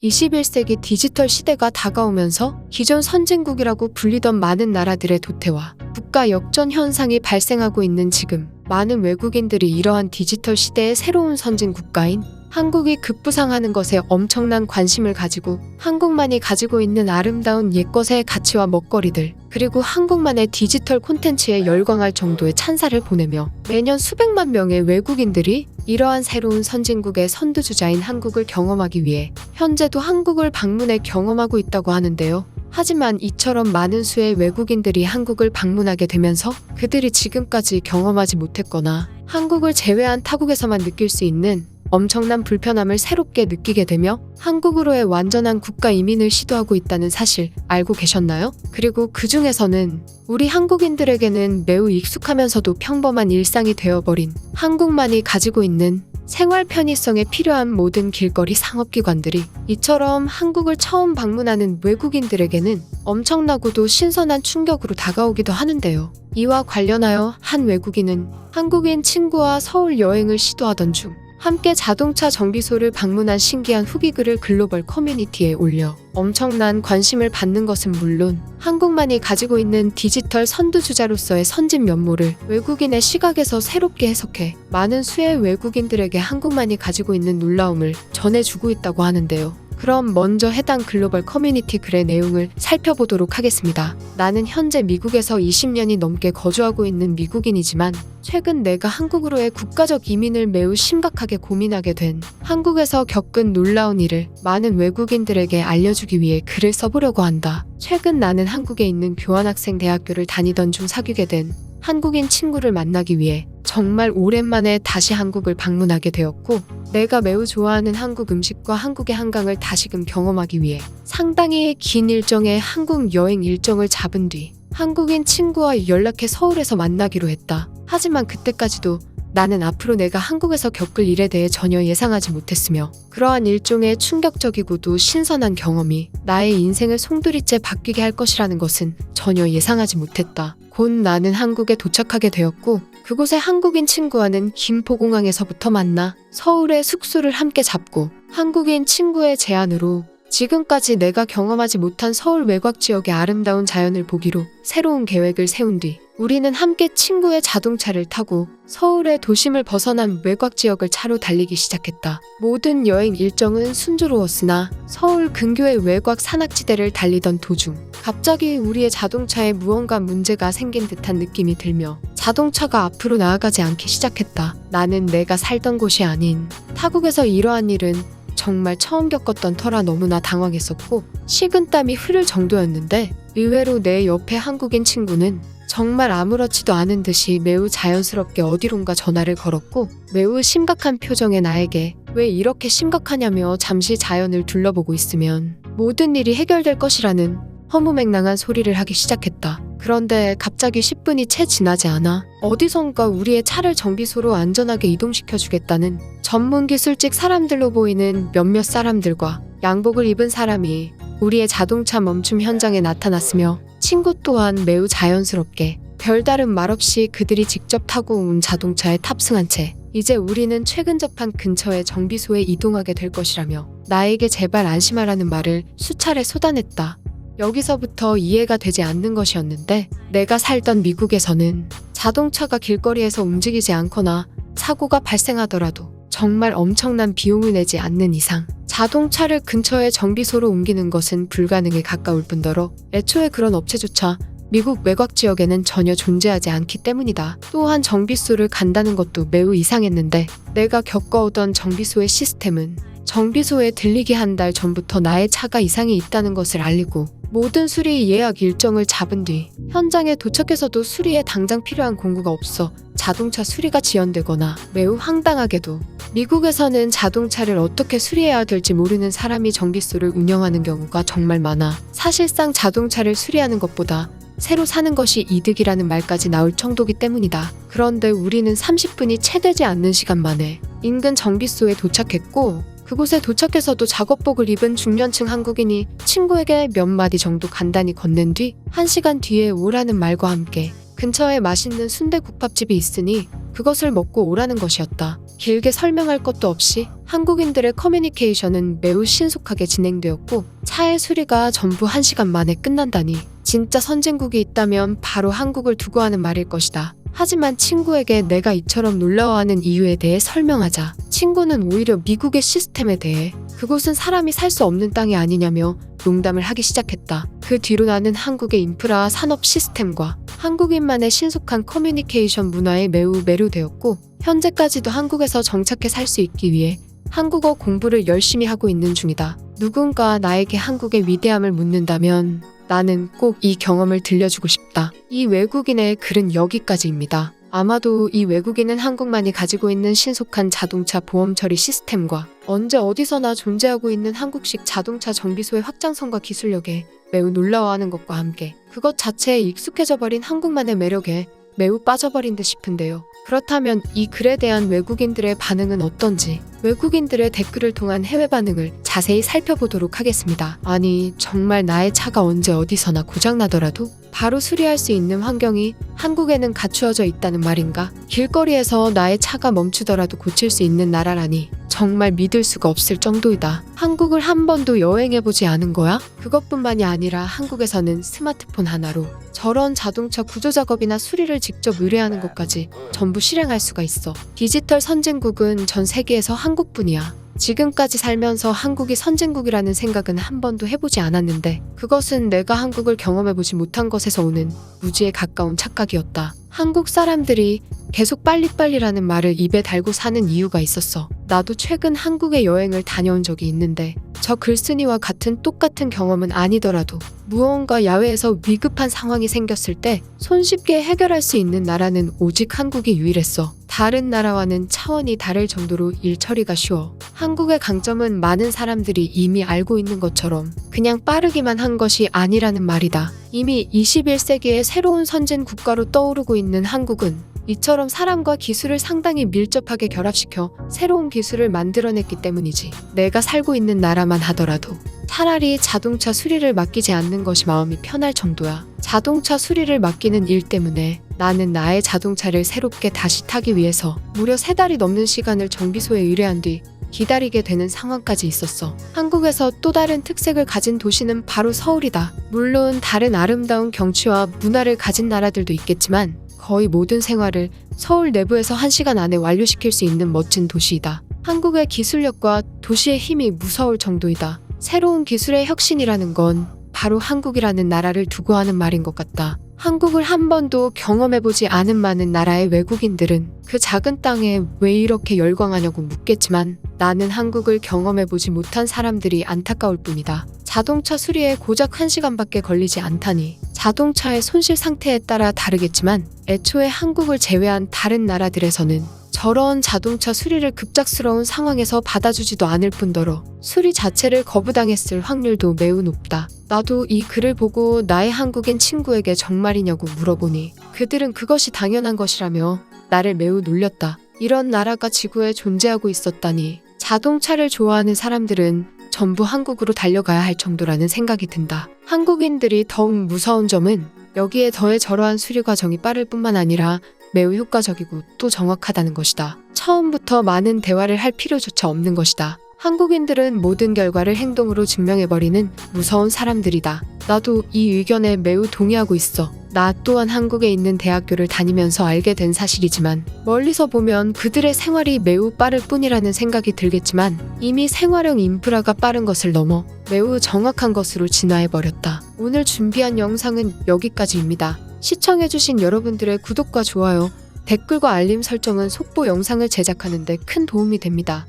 21세기 디지털 시대가 다가오면서 기존 선진국이라고 불리던 많은 나라들의 도태와 국가 역전 현상이 발생하고 있는 지금, 많은 외국인들이 이러한 디지털 시대의 새로운 선진 국가인 한국이 급부상하는 것에 엄청난 관심을 가지고 한국만이 가지고 있는 아름다운 옛것의 가치와 먹거리들, 그리고 한국만의 디지털 콘텐츠에 열광할 정도의 찬사를 보내며 매년 수백만 명의 외국인들이 이러한 새로운 선진국의 선두주자인 한국을 경험하기 위해 현재도 한국을 방문해 경험하고 있다고 하는데요. 하지만 이처럼 많은 수의 외국인들이 한국을 방문하게 되면서 그들이 지금까지 경험하지 못했거나 한국을 제외한 타국에서만 느낄 수 있는 엄청난 불편함을 새롭게 느끼게 되며 한국으로의 완전한 국가 이민을 시도하고 있다는 사실 알고 계셨나요? 그리고 그 중에서는 우리 한국인들에게는 매우 익숙하면서도 평범한 일상이 되어버린 한국만이 가지고 있는 생활 편의성에 필요한 모든 길거리 상업기관들이 이처럼 한국을 처음 방문하는 외국인들에게는 엄청나고도 신선한 충격으로 다가오기도 하는데요. 이와 관련하여 한 외국인은 한국인 친구와 서울 여행을 시도하던 중 함께 자동차 정비소를 방문한 신기한 후기글을 글로벌 커뮤니티에 올려 엄청난 관심을 받는 것은 물론 한국만이 가지고 있는 디지털 선두주자로서의 선진 면모를 외국인의 시각에서 새롭게 해석해 많은 수의 외국인들에게 한국만이 가지고 있는 놀라움을 전해주고 있다고 하는데요. 그럼 먼저 해당 글로벌 커뮤니티 글의 내용을 살펴보도록 하겠습니다. 나는 현재 미국에서 20년이 넘게 거주하고 있는 미국인이지만 최근 내가 한국으로의 국가적 이민을 매우 심각하게 고민하게 된 한국에서 겪은 놀라운 일을 많은 외국인들에게 알려주기 위해 글을 써보려고 한다. 최근 나는 한국에 있는 교환학생 대학교를 다니던 중 사귀게 된 한국인 친구를 만나기 위해 정말 오랜만에 다시 한국을 방문하게 되었고, 내가 매우 좋아하는 한국 음식과 한국의 한강을 다시금 경험하기 위해 상당히 긴 일정의 한국 여행 일정을 잡은 뒤 한국인 친구와 연락해 서울에서 만나기로 했다. 하지만 그때까지도 나는 앞으로 내가 한국에서 겪을 일에 대해 전혀 예상하지 못했으며 그러한 일종의 충격적이고도 신선한 경험이 나의 인생을 송두리째 바뀌게 할 것이라는 것은 전혀 예상하지 못했다. 곧 나는 한국에 도착하게 되었고 그곳에 한국인 친구와는 김포공항에서부터 만나 서울에 숙소를 함께 잡고 한국인 친구의 제안으로 지금까지 내가 경험하지 못한 서울 외곽 지역의 아름다운 자연을 보기로 새로운 계획을 세운 뒤 우리는 함께 친구의 자동차를 타고 서울의 도심을 벗어난 외곽 지역을 차로 달리기 시작했다. 모든 여행 일정은 순조로웠으나 서울 근교의 외곽 산악지대를 달리던 도중 갑자기 우리의 자동차에 무언가 문제가 생긴 듯한 느낌이 들며 자동차가 앞으로 나아가지 않기 시작했다. 나는 내가 살던 곳이 아닌 타국에서 이러한 일은 정말 처음 겪었던 터라 너무나 당황했었고 식은땀이 흐를 정도였는데 의외로 내 옆에 한국인 친구는 정말 아무렇지도 않은 듯이 매우 자연스럽게 어디론가 전화를 걸었고 매우 심각한 표정의 나에게 왜 이렇게 심각하냐며 잠시 자연을 둘러보고 있으면 모든 일이 해결될 것이라는 허무맹랑한 소리를 하기 시작했다. 그런데 갑자기 10분이 채 지나지 않아 어디선가 우리의 차를 정비소로 안전하게 이동시켜주겠다는 전문 기술직 사람들로 보이는 몇몇 사람들과 양복을 입은 사람이 우리의 자동차 멈춤 현장에 나타났으며 친구 또한 매우 자연스럽게 별다른 말 없이 그들이 직접 타고 온 자동차에 탑승한 채 이제 우리는 최근 접한 근처의 정비소에 이동하게 될 것이라며 나에게 제발 안심하라는 말을 수차례 쏟아냈다. 여기서부터 이해가 되지 않는 것이었는데 내가 살던 미국에서는 자동차가 길거리에서 움직이지 않거나 사고가 발생하더라도 정말 엄청난 비용을 내지 않는 이상 자동차를 근처의 정비소로 옮기는 것은 불가능에 가까울 뿐더러 애초에 그런 업체조차 미국 외곽 지역에는 전혀 존재하지 않기 때문이다. 또한 정비소를 간다는 것도 매우 이상했는데 내가 겪어오던 정비소의 시스템은 정비소에 들리기 한 달 전부터 나의 차가 이상이 있다는 것을 알리고 모든 수리 예약 일정을 잡은 뒤 현장에 도착해서도 수리에 당장 필요한 공구가 없어 자동차 수리가 지연되거나 매우 황당하게도 미국에서는 자동차를 어떻게 수리해야 될지 모르는 사람이 정비소를 운영하는 경우가 정말 많아 사실상 자동차를 수리하는 것보다 새로 사는 것이 이득이라는 말까지 나올 정도기 때문이다. 그런데 우리는 30분이 채 되지 않는 시간 만에 인근 정비소에 도착했고 그곳에 도착해서도 작업복을 입은 중년층 한국인이 친구에게 몇 마디 정도 간단히 건넨 뒤 1시간 뒤에 오라는 말과 함께 근처에 맛있는 순대국밥집이 있으니 그것을 먹고 오라는 것이었다. 길게 설명할 것도 없이 한국인들의 커뮤니케이션은 매우 신속하게 진행되었고 차의 수리가 전부 1시간 만에 끝난다니 진짜 선진국이 있다면 바로 한국을 두고 하는 말일 것이다. 하지만 친구에게 내가 이처럼 놀라워하는 이유에 대해 설명하자 친구는 오히려 미국의 시스템에 대해 그곳은 사람이 살 수 없는 땅이 아니냐며 농담을 하기 시작했다. 그 뒤로 나는 한국의 인프라 산업 시스템과 한국인만의 신속한 커뮤니케이션 문화에 매우 매료되었고 현재까지도 한국에서 정착해 살 수 있기 위해 한국어 공부를 열심히 하고 있는 중이다. 누군가 나에게 한국의 위대함을 묻는다면 나는 꼭 이 경험을 들려주고 싶다. 이 외국인의 글은 여기까지입니다. 아마도 이 외국인은 한국만이 가지고 있는 신속한 자동차 보험 처리 시스템과 언제 어디서나 존재하고 있는 한국식 자동차 정비소의 확장성과 기술력에 매우 놀라워하는 것과 함께 그것 자체에 익숙해져 버린 한국만의 매력에 매우 빠져버린 듯 싶은데요. 그렇다면 이 글에 대한 외국인들의 반응은 어떤지 외국인들의 댓글을 통한 해외 반응을 자세히 살펴보도록 하겠습니다. 아니 정말 나의 차가 언제 어디서나 고장나더라도 바로 수리할 수 있는 환경이 한국에는 갖추어져 있다는 말인가? 길거리에서 나의 차가 멈추더라도 고칠 수 있는 나라라니 정말 믿을 수가 없을 정도이다. 한국을 한 번도 여행해보지 않은 거야? 그것뿐만이 아니라 한국에서는 스마트폰 하나로 저런 자동차 구조 작업이나 수리를 직접 의뢰하는 것까지 전부 실행할 수가 있어. 디지털 선진국은 전 세계에서 한국뿐이야. 지금까지 살면서 한국이 선진국이라는 생각은 한 번도 해보지 않았는데 그것은 내가 한국을 경험해보지 못한 것에서 오는 무지에 가까운 착각이었다. 한국 사람들이 계속 빨리빨리라는 말을 입에 달고 사는 이유가 있었어. 나도 최근 한국에 여행을 다녀온 적이 있는데 저 글쓴이와 같은 똑같은 경험은 아니더라도 무언가 야외에서 위급한 상황이 생겼을 때 손쉽게 해결할 수 있는 나라는 오직 한국이 유일했어. 다른 나라와는 차원이 다를 정도로 일 처리가 쉬워. 한국의 강점은 많은 사람들이 이미 알고 있는 것처럼 그냥 빠르기만 한 것이 아니라는 말이다. 이미 21세기의 새로운 선진 국가로 떠오르고 있는 한국은 이처럼 사람과 기술을 상당히 밀접하게 결합시켜 새로운 기술을 만들어냈기 때문이지. 내가 살고 있는 나라만 하더라도 차라리 자동차 수리를 맡기지 않는 것이 마음이 편할 정도야. 자동차 수리를 맡기는 일 때문에 나는 나의 자동차를 새롭게 다시 타기 위해서 무려 3달이 넘는 시간을 정비소에 의뢰한 뒤 기다리게 되는 상황까지 있었어. 한국에서 또 다른 특색을 가진 도시는 바로 서울이다. 물론 다른 아름다운 경치와 문화를 가진 나라들도 있겠지만 거의 모든 생활을 서울 내부에서 1시간 안에 완료시킬 수 있는 멋진 도시이다. 한국의 기술력과 도시의 힘이 무서울 정도이다. 새로운 기술의 혁신이라는 건 바로 한국이라는 나라를 두고 하는 말인 것 같다. 한국을 한 번도 경험해보지 않은 많은 나라의 외국인들은 그 작은 땅에 왜 이렇게 열광하냐고 묻겠지만 나는 한국을 경험해보지 못한 사람들이 안타까울 뿐이다. 자동차 수리에 고작 1시간밖에 걸리지 않다니 자동차의 손실 상태에 따라 다르겠지만 애초에 한국을 제외한 다른 나라들에서는 저런 자동차 수리를 급작스러운 상황에서 받아주지도 않을 뿐더러 수리 자체를 거부당했을 확률도 매우 높다. 나도 이 글을 보고 나의 한국인 친구에게 정말이냐고 물어보니 그들은 그것이 당연한 것이라며 나를 매우 놀렸다. 이런 나라가 지구에 존재하고 있었다니 자동차를 좋아하는 사람들은 전부 한국으로 달려가야 할 정도라는 생각이 든다. 한국인들이 더욱 무서운 점은 여기에 더해 저러한 수리 과정이 빠를 뿐만 아니라 매우 효과적이고 또 정확하다는 것이다. 처음부터 많은 대화를 할 필요조차 없는 것이다. 한국인들은 모든 결과를 행동으로 증명해버리는 무서운 사람들이다. 나도 이 의견에 매우 동의하고 있어. 나 또한 한국에 있는 대학교를 다니면서 알게 된 사실이지만 멀리서 보면 그들의 생활이 매우 빠를 뿐이라는 생각이 들겠지만 이미 생활형 인프라가 빠른 것을 넘어 매우 정확한 것으로 진화해버렸다. 오늘 준비한 영상은 여기까지입니다. 시청해주신 여러분들의 구독과 좋아요, 댓글과 알림 설정은 속보 영상을 제작하는 데 큰 도움이 됩니다.